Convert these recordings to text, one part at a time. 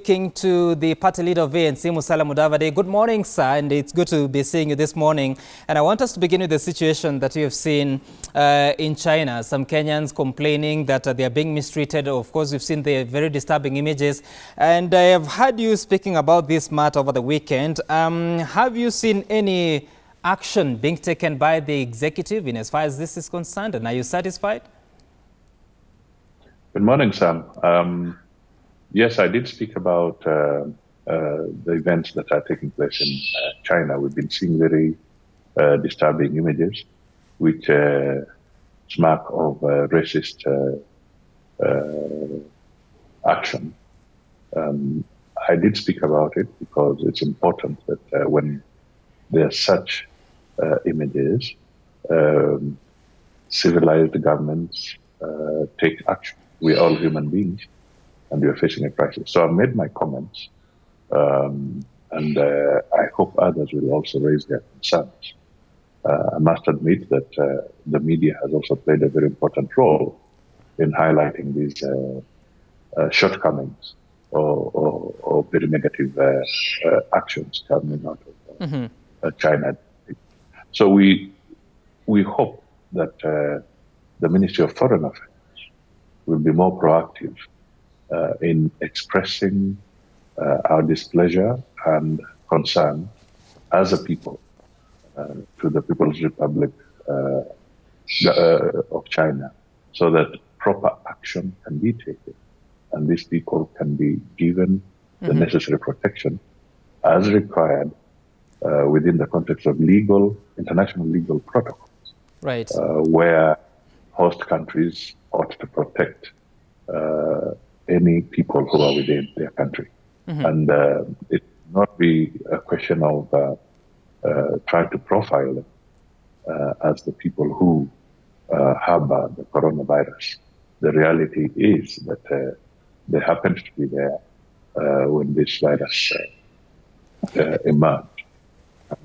Speaking to the party leader of ANC, Musalia Mudavadi. Good morning, sir, and it's good to be seeing you this morning. And I want us to begin with the situation that you have seen in China. Some Kenyans complaining that they are being mistreated. Of course, we've seen the very disturbing images. And I have heard you speaking about this matter over the weekend. Have you seen any action being taken by the executive in as far as this is concerned? And are you satisfied? Good morning, Sam. Yes, I did speak about the events that are taking place in China. We've been seeing very disturbing images which smack of racist action. I did speak about it because it's important that when there are such images, civilized governments take action. We're all human beings, and we are facing a crisis. So I made my comments, and I hope others will also raise their concerns. I must admit that the media has also played a very important role in highlighting these shortcomings or very negative actions coming out of China. So we hope that the Ministry of Foreign Affairs will be more proactive in expressing our displeasure and concern as a people to the People's Republic of China, so that proper action can be taken and these people can be given the necessary protection as required within the context of international legal protocols, right? Where host countries ought to protect any people who are within their country. And it not be a question of trying to profile them as the people who harbor the coronavirus. The reality is that they happened to be there when this virus emerged.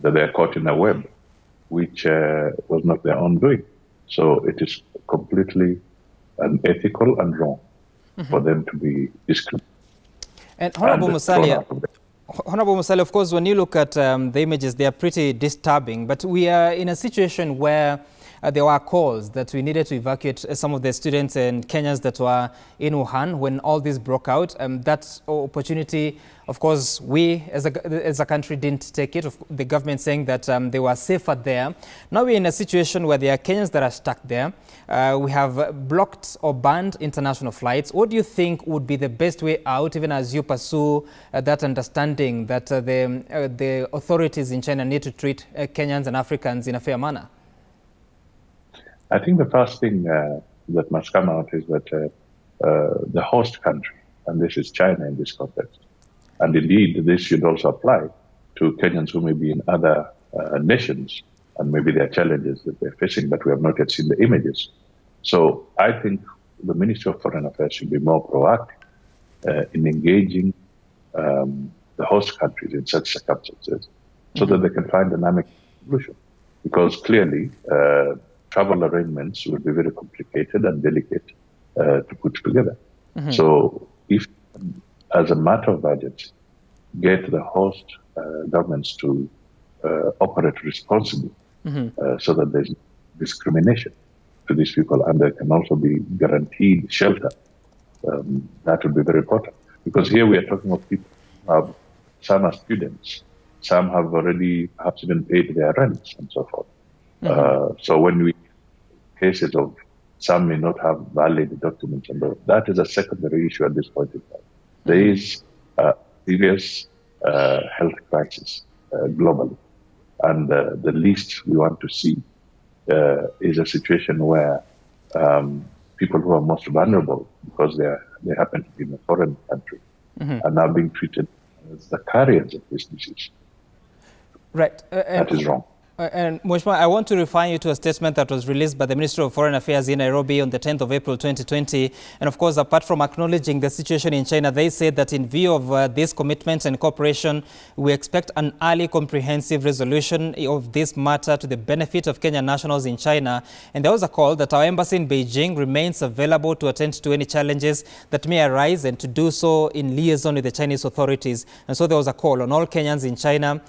That they are caught in a web which was not their own doing. So it is completely unethical and wrong for them to be discriminated. And Honorable Musalia, of course, when you look at the images, they are pretty disturbing. But we are in a situation where there were calls that we needed to evacuate some of the students and Kenyans that were in Wuhan when all this broke out. That opportunity, of course, we as a country didn't take it. The government saying that they were safer there. Now we're in a situation where there are Kenyans that are stuck there. We have blocked or banned international flights. What do you think would be the best way out, even as you pursue that understanding that the authorities in China need to treat Kenyans and Africans in a fair manner? I think the first thing that must come out is that the host country, and this is China in this context, and indeed this should also apply to Kenyans who may be in other nations, and maybe there are challenges that they're facing, but we have not yet seen the images. So I think the Ministry of Foreign Affairs should be more proactive in engaging the host countries in such circumstances so that they can find an amicable solution. Because clearly, travel arrangements will be very complicated and delicate to put together. So if, as a matter of urgency, get the host governments to operate responsibly so that there's discrimination to these people and they can also be guaranteed shelter, that would be very important. Because here we are talking of people who have, some are students, some have already perhaps even paid their rents and so forth. So when we cases of some may not have valid documents, and that is a secondary issue at this point in time. There is a serious health crisis globally, and the least we want to see is a situation where people who are most vulnerable, because they happen to be in a foreign country, are now being treated as the carriers of this disease. Right. That is wrong. And Mheshimiwa, I want to refer you to a statement that was released by the Ministry of Foreign Affairs in Nairobi on the 10th of April 2020. And of course, apart from acknowledging the situation in China, they said that in view of these commitments and cooperation, we expect an early comprehensive resolution of this matter to the benefit of Kenyan nationals in China. And there was a call that our embassy in Beijing remains available to attend to any challenges that may arise and to do so in liaison with the Chinese authorities. And so there was a call on all Kenyans in China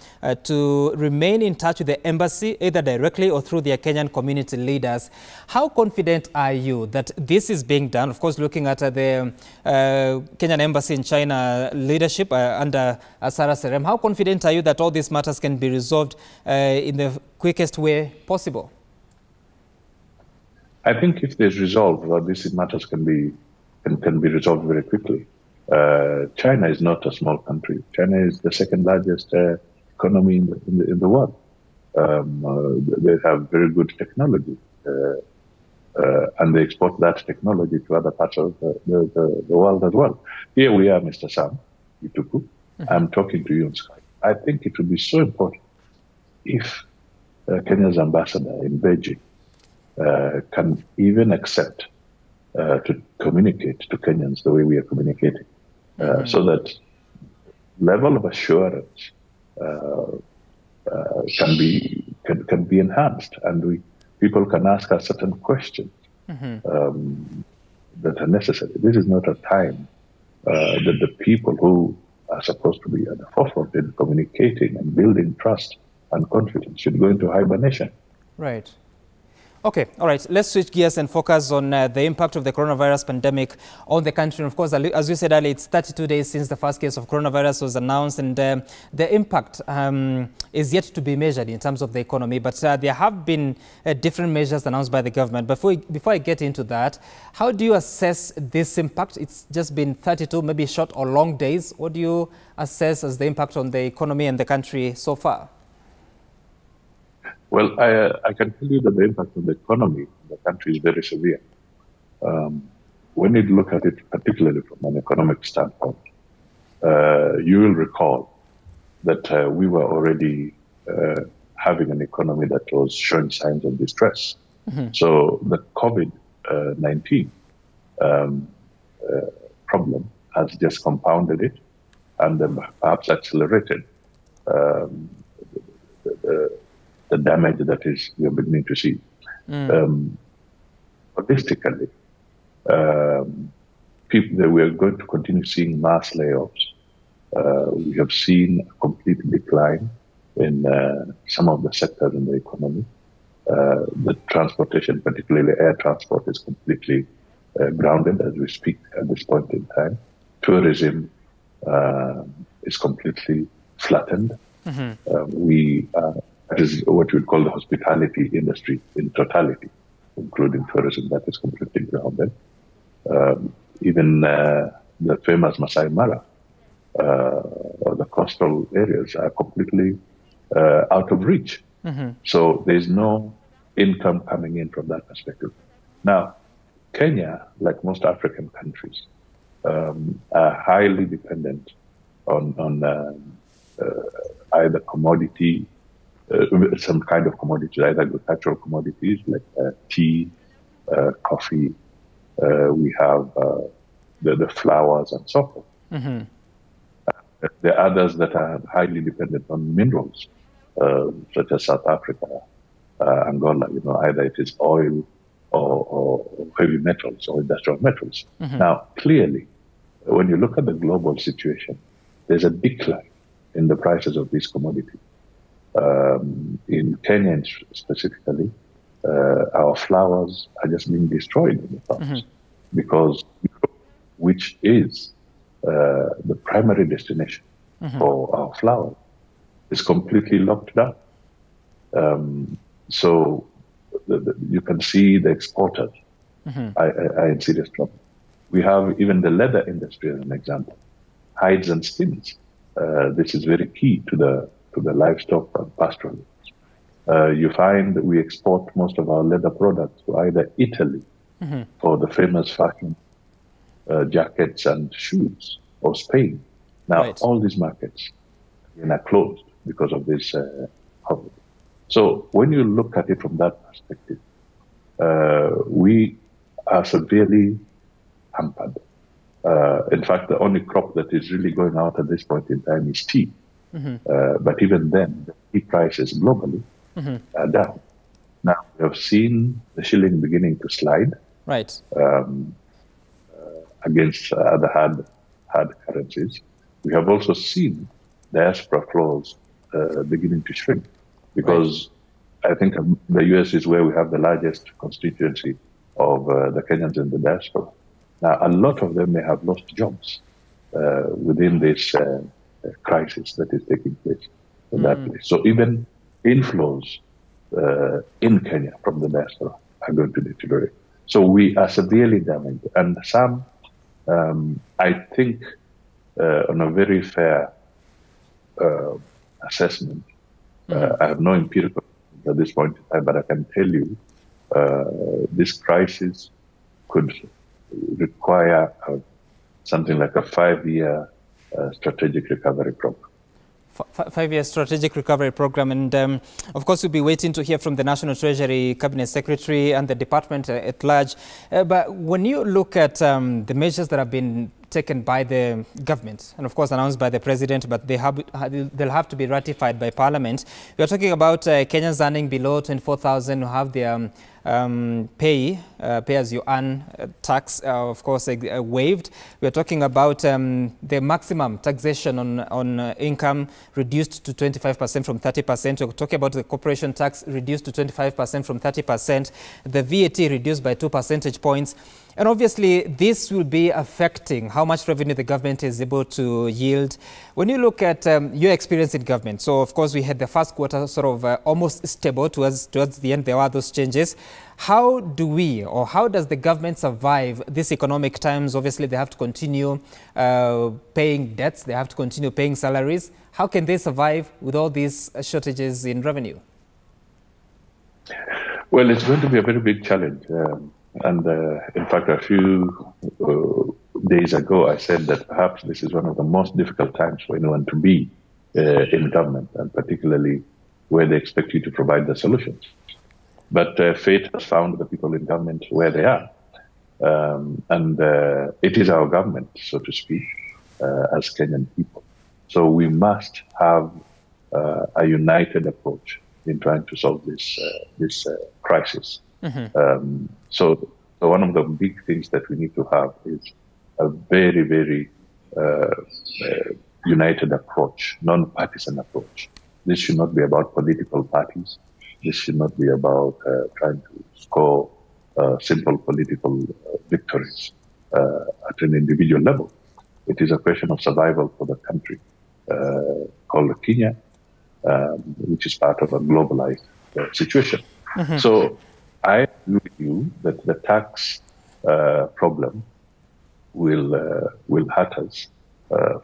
to remain in touch with the embassy, either directly or through their Kenyan community leaders. How confident are you that this is being done? Of course, looking at the Kenyan embassy in China leadership under Sarah Serem, how confident are you that all these matters can be resolved in the quickest way possible? I think if there's resolve, these matters can be resolved very quickly. China is not a small country. China is the second largest economy in the world. They have very good technology, and they export that technology to other parts of the world as well. Here we are, Mr. Sam Ituku. I'm talking to you on Skype. I think it would be so important if Kenya's ambassador in Beijing can even accept to communicate to Kenyans the way we are communicating, so that level of assurance can be enhanced, and people can ask us certain questions that are necessary. This is not a time that the people who are supposed to be at the forefront in communicating and building trust and confidence should go into hibernation. Right. Okay, all right. Let's switch gears and focus on the impact of the coronavirus pandemic on the country. And of course, as you said earlier, it's 32 days since the first case of coronavirus was announced, and the impact is yet to be measured in terms of the economy. But there have been different measures announced by the government. Before I get into that, how do you assess this impact? It's just been 32, maybe short or long days. What do you assess as the impact on the economy and the country so far? Well, I can tell you that the impact on the economy in the country is very severe. When you look at it, particularly from an economic standpoint, you will recall that we were already having an economy that was showing signs of distress. So the COVID-19 problem has just compounded it and then perhaps accelerated the damage that we are beginning to see. Statistically, we are going to continue seeing mass layoffs. We have seen a complete decline in some of the sectors in the economy. The transportation, particularly air transport, is completely grounded as we speak at this point in time. Tourism is completely flattened. That is what we would call the hospitality industry in totality, including tourism, that is completely grounded. Even the famous Masai Mara, or the coastal areas, are completely out of reach. So there's no income coming in from that perspective. Now, Kenya, like most African countries, are highly dependent on either commodity, some kind of commodities, either agricultural commodities like tea, coffee. We have the flowers and so forth. There are others that are highly dependent on minerals, such as South Africa, Angola. Either it is oil or heavy metals or industrial metals. Now, clearly, when you look at the global situation, there's a decline in the prices of these commodities. In Kenya specifically, our flowers are just being destroyed in the farms because which is the primary destination for our flowers is completely locked down. So you can see the exporters are in serious trouble. We have even the leather industry as an example, hides and skins. This is very key to the livestock and pastoralists. You find that we export most of our leather products to either Italy for the famous fashion jackets and shoes, or Spain. Now, all these markets are closed because of this COVID. So when you look at it from that perspective, we are severely hampered. In fact, the only crop that is really going out at this point in time is tea. But even then, the tea prices globally are down. Now, we have seen the shilling beginning to slide against other hard currencies. We have also seen diaspora flows beginning to shrink because I think the US is where we have the largest constituency of the Kenyans in the diaspora. Now, a lot of them may have lost jobs within this crisis that is taking place in that place. So even inflows in Kenya from the diaspora are going to deteriorate. So we are severely damaged. And some, I think, on a very fair assessment, I have no empirical at this point in time, but I can tell you this crisis could require something like a 5-year strategic recovery program. 5-year strategic recovery program. And of course, we'll be waiting to hear from the National Treasury Cabinet Secretary and the department at large. But when you look at the measures that have been taken by the government and of course announced by the president, but they'll have to be ratified by Parliament. We are talking about Kenyans earning below 24,000 who have their pay as you earn tax, of course, waived. We are talking about the maximum taxation on income reduced to 25% from 30%. We're talking about the corporation tax reduced to 25% from 30%. The VAT reduced by 2 percentage points. And obviously, this will be affecting how much revenue the government is able to yield. When you look at your experience in government, so of course we had the first quarter sort of almost stable towards the end. There were those changes. How do we, or how does the government survive these economic times? Obviously, they have to continue paying debts. They have to continue paying salaries. How can they survive with all these shortages in revenue? Well, it's going to be a very big challenge. And in fact, a few days ago, I said that perhaps this is one of the most difficult times for anyone to be in government, and particularly where they expect you to provide the solutions. But fate has found the people in government where they are. And it is our government, so to speak, as Kenyan people. So we must have a united approach in trying to solve this crisis. So one of the big things that we need to have is a very, very united approach, non-partisan approach. This should not be about political parties. This should not be about trying to score simple political victories at an individual level. It is a question of survival for the country called Kenya, which is part of a globalized situation. So I agree with you that the tax problem will hurt us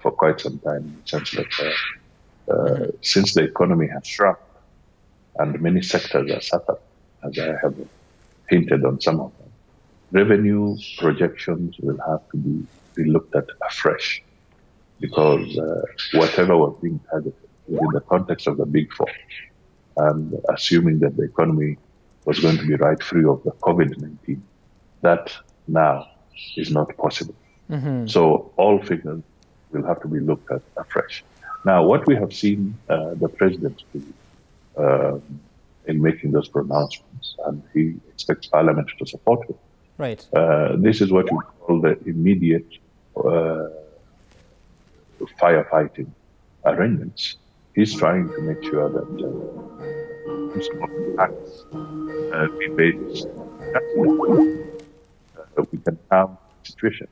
for quite some time, in the sense that since the economy has shrunk and many sectors are suffered, as I have hinted on some of them, revenue projections will have to be looked at afresh, because whatever was being targeted within the context of the Big Four, and assuming that the economy was going to be right free of the COVID-19, that now is not possible. So all figures will have to be looked at afresh. Now, what we have seen the president do in making those pronouncements, and he expects Parliament to support it. Right. This is what we call the immediate firefighting arrangements. He's trying to make sure that we can have a situation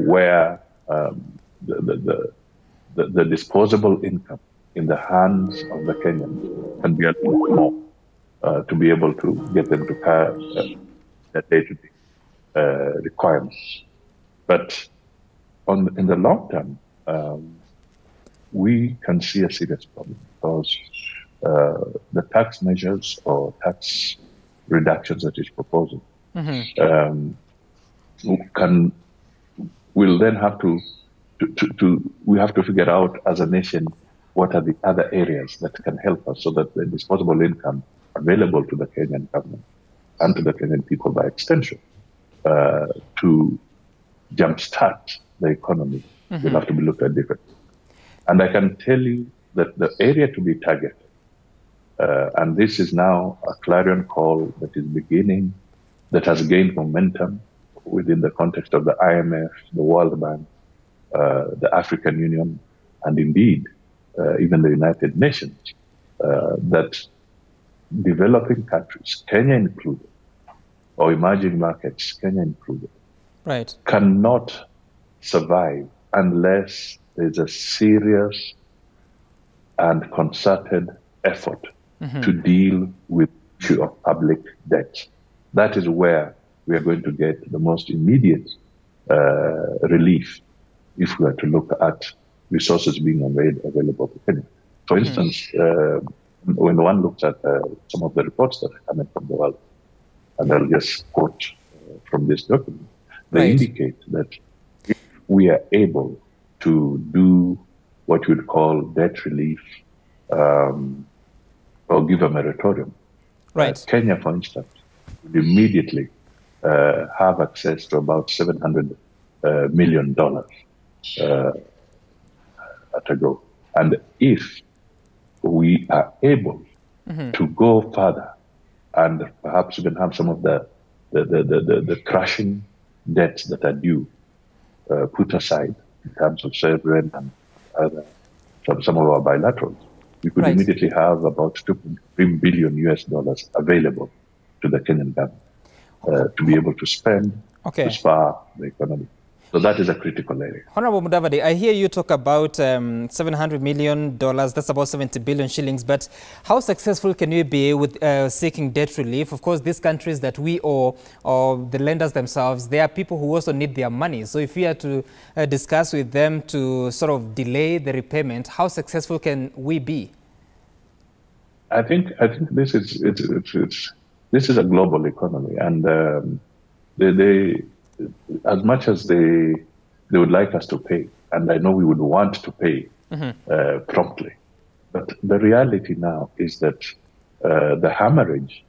where the disposable income in the hands of the Kenyans can be a little more to be able to get them to carry their day-to-day requirements. But in the long term, we can see a serious problem, because the tax measures or tax reductions that is proposing will then have to we have to figure out as a nation what are the other areas that can help us so that the disposable income available to the Kenyan government and to the Kenyan people by extension to jumpstart the economy will have to be looked at differently. And I can tell you that the area to be targeted, and this is now a clarion call that is beginning, that has gained momentum within the context of the IMF, the World Bank, the African Union, and indeed even the United Nations, that developing countries, Kenya included, or emerging markets, Kenya included, right, cannot survive unless there's a serious and concerted effort to deal with the issue of public debt. That is where we are going to get the most immediate relief if we are to look at resources being made available to Kenya. For instance, when one looks at some of the reports that are coming from the world, and I'll just quote from this document, they indicate that if we are able to do what we would call debt relief or give a moratorium, Kenya, for instance, would immediately have access to about $700 million at a go. And if we are able to go further and perhaps even have some of the crushing debts that are due put aside in terms of sovereign and other, some of our bilaterals, we could immediately have about $2.3 billion available to the Kenyan government to be able to spend to spur the economy. So that is a critical area. Honorable Mudavadi, I hear you talk about $700 million, that's about 70 billion shillings, but how successful can we be with seeking debt relief? Of course, these countries that we owe, or the lenders themselves, they are people who also need their money. So if we are to discuss with them to sort of delay the repayment, how successful can we be? I think this is a global economy, and as much as they would like us to pay, and I know we would want to pay promptly, but the reality now is that the hemorrhage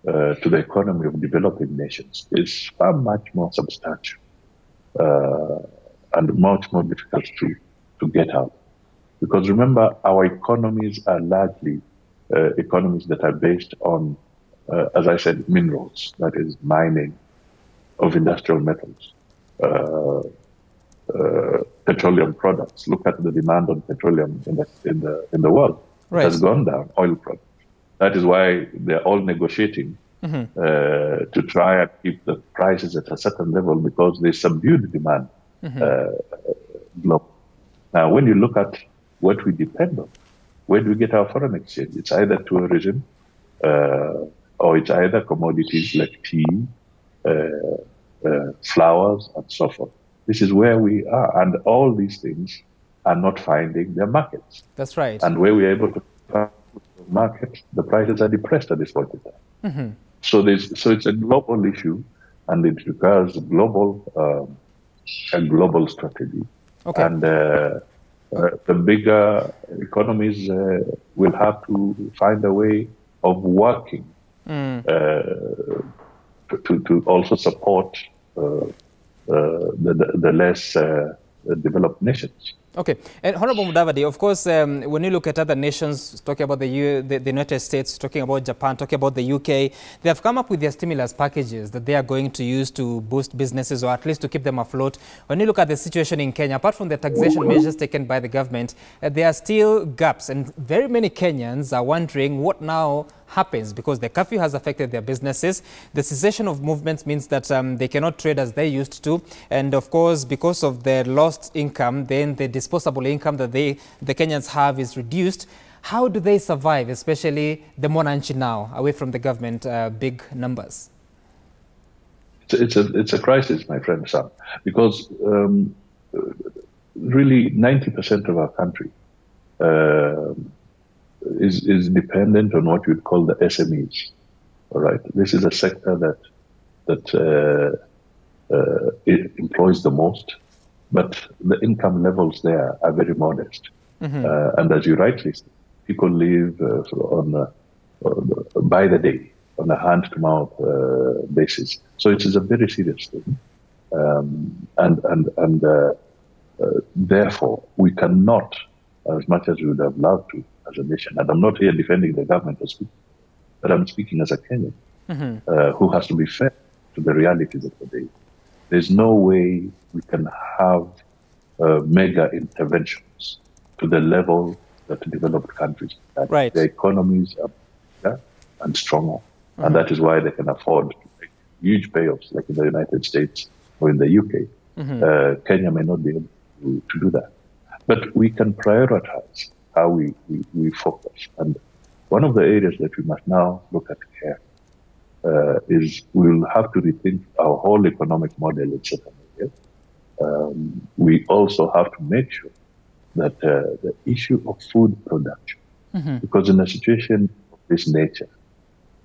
to the economy of developing nations is far much more substantial and much more difficult to get out. Because remember, our economies are largely economies that are based on, as I said, minerals, that is mining of industrial metals, petroleum products. Look at the demand on petroleum in the world. It has gone down, oil products. That is why they're all negotiating to try and keep the prices at a certain level, because they subdued demand globally. Now, when you look at what we depend on, where do we get our foreign exchange? It's either tourism or it's either commodities like tea, flowers, and so forth. This is where we are, and all these things are not finding their markets. That's right. And where we're able to find the market, the prices are depressed at this point in time. So it's a global issue, and it requires a global strategy. And the bigger economies will have to find a way of working to also support the less developed nations. Okay. And Honorable Mudavadi, of course, when you look at other nations, talking about the United States, talking about Japan, talking about the UK, they have come up with their stimulus packages that they are going to use to boost businesses, or at least to keep them afloat. When you look at the situation in Kenya, apart from the taxation measures taken by the government, there are still gaps, and very many Kenyans are wondering what now happens, because the curfew has affected their businesses. The cessation of movements means that they cannot trade as they used to, and of course, because of their lost income, then the disposable income that the Kenyans have is reduced. How do they survive, especially the Monanchi now, away from the government big numbers? It's a crisis, my friend Sam, because really 90% of our country is dependent on what you'd call the SMEs. All right, this is a sector that it employs the most, but the income levels there are very modest. And as you rightly said, people live by the day, on a hand-to-mouth basis. So it is a very serious thing. Therefore, we cannot, as much as we would have loved to as a nation, and I'm not here defending the government, but I'm speaking as a Kenyan who has to be fair to the realities of the day. There's no way we can have mega interventions to the level that developed countries have. Right. Their economies are bigger and stronger, and that is why they can afford to make huge payoffs, like in the United States or in the UK. Kenya may not be able to do that. But we can prioritize how we focus. And one of the areas that we must now look at care is we'll have to rethink our whole economic model in certain areas. We also have to make sure that the issue of food production, because in a situation of this nature,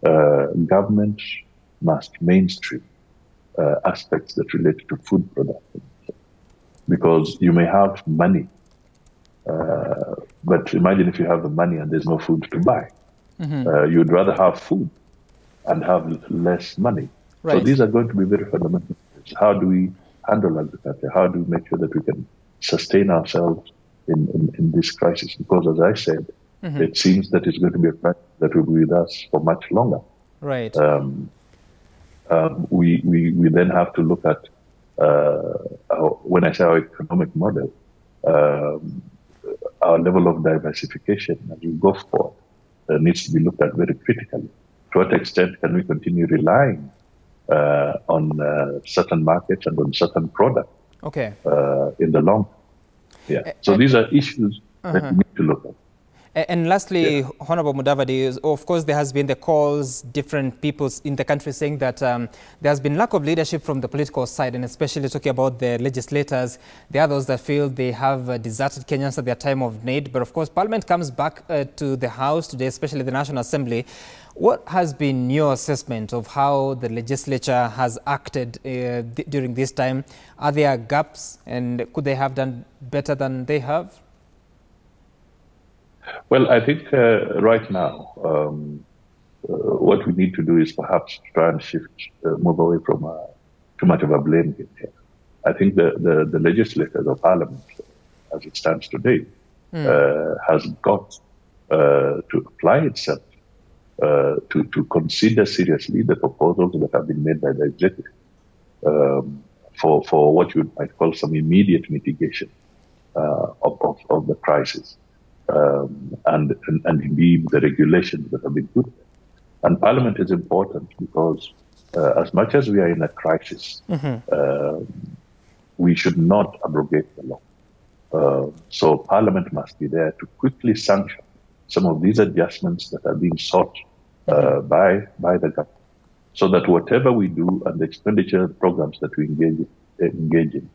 governments must mainstream aspects that relate to food production. Because you may have money, but imagine if you have the money and there's no food to buy. You'd rather have food and have less money. Right. So these are going to be very fundamental. How do we handle agriculture? How do we make sure that we can sustain ourselves in this crisis? Because as I said, it seems that it's going to be a crisis that will be with us for much longer. Right. We then have to look at, when I say our economic model, our level of diversification as we go forward needs to be looked at very critically. To what extent can we continue relying on certain markets and on certain products in the long term? Yeah. So these are issues that we need to look at. And lastly, Honorable Mudavadi, of course, there has been the calls, different people in the country saying that there has been lack of leadership from the political side, and especially talking about the legislators. There are those that feel they have deserted Kenyans at their time of need. But of course, Parliament comes back to the House today, especially the National Assembly. What has been your assessment of how the legislature has acted during this time? Are there gaps, and could they have done better than they have? Well, I think right now, what we need to do is perhaps try and move away from too much of a blame game here. I think the legislators or Parliament, as it stands today, has got to apply itself to consider seriously the proposals that have been made by the executive for what you might call some immediate mitigation of the crisis. And indeed the regulations that have been put there. And Parliament is important because as much as we are in a crisis, we should not abrogate the law. So Parliament must be there to quickly sanction some of these adjustments that are being sought by the government, so that whatever we do and the expenditure programs that we engage in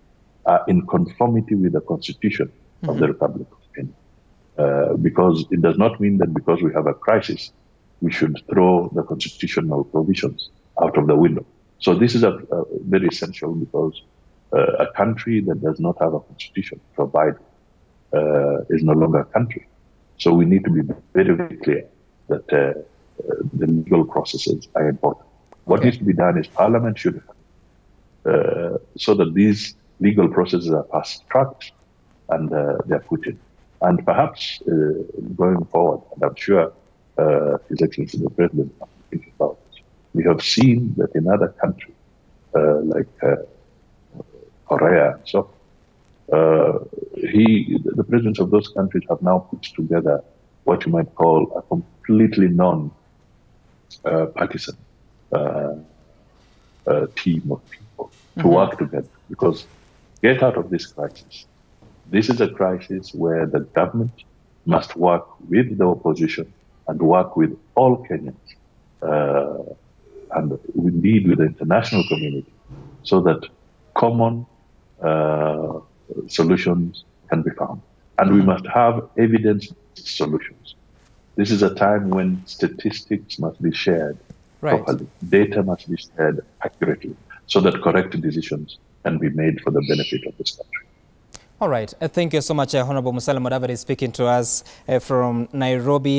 are in conformity with the Constitution of the Republic of Kenya. Because it does not mean that because we have a crisis, we should throw the constitutional provisions out of the window. So this is very essential, because a country that does not have a constitution provided is no longer a country. So we need to be very, very clear that the legal processes are important. What needs to be done is Parliament should, so that these legal processes are fast-tracked and they're put in. And perhaps going forward, and I'm sure His Excellency the President will think about it, we have seen that in other countries, like Korea and so the presidents of those countries have now put together what you might call a completely non-partisan team of people to work together. Because get out of this crisis. This is a crisis where the government must work with the opposition and work with all Kenyans and indeed with the international community, so that common solutions can be found. And we must have evidence solutions. This is a time when statistics must be shared properly. Data must be shared accurately, so that correct decisions can be made for the benefit of this country. All right. Thank you so much, Honorable Musalia Mudavadi, speaking to us from Nairobi.